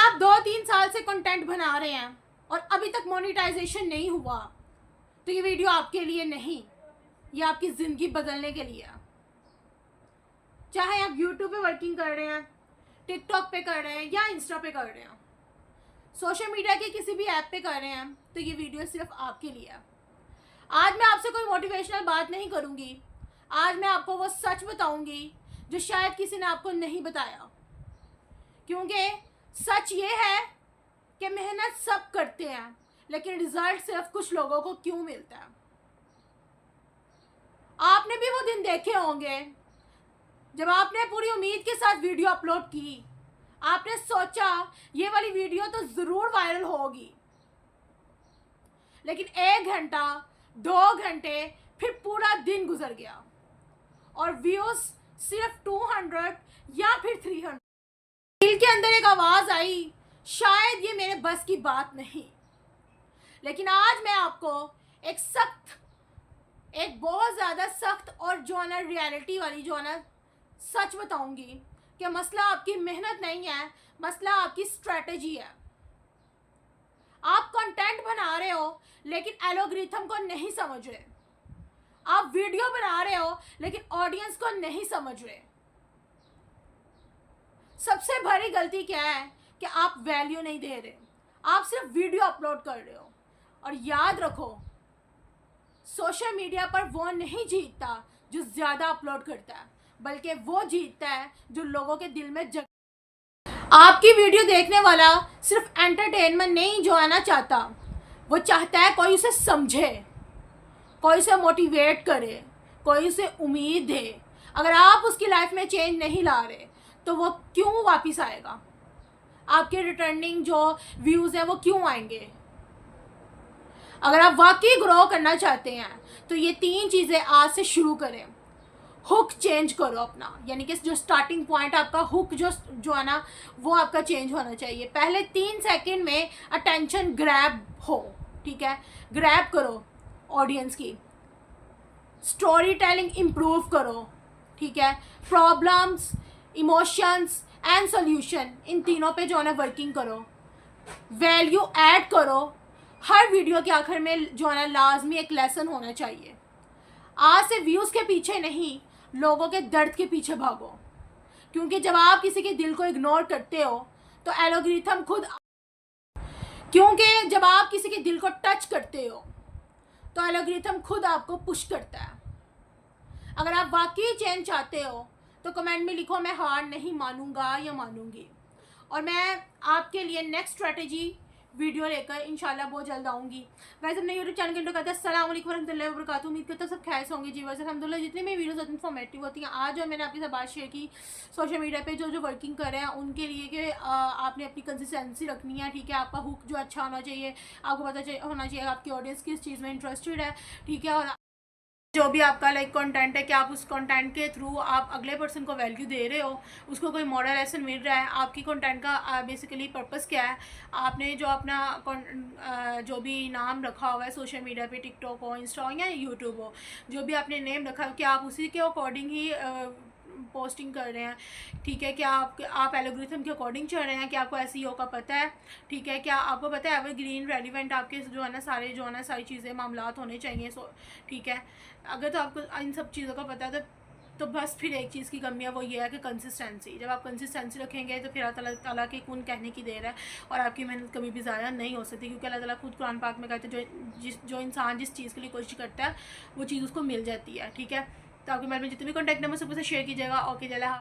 आप 2-3 साल से कंटेंट बना रहे हैं और अभी तक मोनेटाइजेशन नहीं हुआ, तो ये वीडियो आपके लिए नहीं, ये आपकी ज़िंदगी बदलने के लिए है। चाहे आप यूट्यूब पे वर्किंग कर रहे हैं, टिकटॉक पे कर रहे हैं या इंस्टा पे कर रहे हैं, सोशल मीडिया के किसी भी ऐप पे कर रहे हैं, तो ये वीडियो सिर्फ आपके लिए है। आज मैं आपसे कोई मोटिवेशनल बात नहीं करूँगी, आज मैं आपको वो सच बताऊँगी जो शायद किसी ने आपको नहीं बताया। क्योंकि सच ये है कि मेहनत सब करते हैं, लेकिन रिजल्ट सिर्फ कुछ लोगों को क्यों मिलता है। आपने भी वो दिन देखे होंगे जब आपने पूरी उम्मीद के साथ वीडियो अपलोड की, आपने सोचा ये वाली वीडियो तो ज़रूर वायरल होगी, लेकिन 1 घंटा 2 घंटे फिर पूरा दिन गुजर गया और व्यूज़ सिर्फ 200 या फिर 300। दिल के अंदर एक आवाज़ आई, शायद ये मेरे बस की बात नहीं। लेकिन आज मैं आपको एक बहुत ज़्यादा सख्त और जो है ना रियलिटी वाली जो है ना सच बताऊंगी कि मसला आपकी मेहनत नहीं है, मसला आपकी स्ट्रेटजी है। आप कंटेंट बना रहे हो लेकिन एल्गोरिथम को नहीं समझ रहे, आप वीडियो बना रहे हो लेकिन ऑडियंस को नहीं समझ रहे। सबसे बड़ी गलती क्या है कि आप वैल्यू नहीं दे रहे, आप सिर्फ वीडियो अपलोड कर रहे हो। और याद रखो, सोशल मीडिया पर वो नहीं जीतता जो ज़्यादा अपलोड करता है, बल्कि वो जीतता है जो लोगों के दिल में आपकी वीडियो देखने वाला सिर्फ एंटरटेनमेंट नहीं जो आना चाहता, वो चाहता है कोई उसे समझे, कोई उसे मोटिवेट करे, कोई उसे उम्मीद दे। अगर आप उसकी लाइफ में चेंज नहीं ला रहे तो वो क्यों वापस आएगा? आपके रिटर्निंग जो व्यूज़ हैं वो क्यों आएंगे? अगर आप वाकई ग्रो करना चाहते हैं तो ये 3 चीज़ें आज से शुरू करें। हुक चेंज करो अपना, यानी कि जो स्टार्टिंग पॉइंट आपका हुक जो है ना वो आपका चेंज होना चाहिए। पहले 3 सेकंड में अटेंशन ग्रैब हो, ठीक है, ग्रैब करो ऑडियंस की। स्टोरी टेलिंग इम्प्रूव करो, ठीक है, प्रॉब्लम्स, इमोशंस एंड सोल्यूशन, इन तीनों पे जो है ना वर्किंग करो। वैल्यू ऐड करो। हर वीडियो के आखिर में जो है ना लाजमी एक लेसन होना चाहिए। आज से व्यूज़ के पीछे नहीं, लोगों के दर्द के पीछे भागो। क्योंकि जब आप किसी के दिल को इग्नोर करते हो तो एल्गोरिथम जब आप किसी के दिल को टच करते हो तो एल्गोरिथम खुद आपको पुश करता है। अगर आप वाकई चेंज चाहते हो तो कमेंट में लिखो, मैं हार नहीं मानूंगा या मानूंगी। और मैं आपके लिए नेक्स्ट स्ट्रेटेजी वीडियो लेकर इंशाल्लाह बहुत जल्द आऊँगी। वैसे अपने यूट्यूब चैनल के इंट्रो करते हैं। अस्सलाम वालेकुम रहमतुल्लाहि व बरकातुहू। उम्मीद करता हूँ सब खैर से होंगे जी। वैसे अल्हम्दुलिल्लाह जितनी भी वीडियोस होती हैं इन्फॉर्मेटिव होती हैं। आज जो मैंने आपके साथ बात शेयर की सोशल मीडिया पे जो वर्किंग कर रहे हैं उनके लिए कि आपने अपनी कंसिस्टेंसी रखनी है, ठीक है। आपका हुक जो अच्छा होना चाहिए, आपको पता होना चाहिए आपकी ऑडियंस किस चीज़ में इंटरेस्टेड है, ठीक है। और जो भी आपका लाइक कंटेंट है कि आप उस कंटेंट के थ्रू आप अगले पर्सन को वैल्यू दे रहे हो, उसको कोई मॉडल लेसन मिल रहा है। आपकी कंटेंट का बेसिकली पर्पस क्या है? आपने जो अपना जो भी नाम रखा हुआ है सोशल मीडिया पे, टिकटॉक हो, इंस्टा हो या यूट्यूब हो, जो भी आपने नेम रखा है, क्या आप उसी के अकॉर्डिंग ही पोस्टिंग कर रहे हैं, ठीक है। क्या आप एल्गोरिथम के अकॉर्डिंग चल रहे हैं? क्या आपको एसईओ का पता है, ठीक है। क्या आपको पता है एवरग्रीन रेलिवेंट आपके जो है ना सारी चीज़ें मामलात होने चाहिए, ठीक है। अगर तो आपको इन सब चीज़ों का पता है तो बस फिर एक चीज़ की कमी है, वो ये है कि कंसिस्टेंसी। जब आप कंसिस्टेंसी रखेंगे तो फिर अल्लाह ताला के कौन कहने की देर है और आपकी मेहनत कभी भी ज़ाया नहीं हो सकती। क्योंकि अल्लाह ताला खुद कुरान पाक में कहते हैं जो इंसान जिस चीज़ के लिए कोशिश करता है वो चीज़ उसको मिल जाती है, ठीक है। तो आपके बारे में जितने भी कॉन्टैक्ट नंबर सबसे शेयर कीजिएगा। ओके, चला।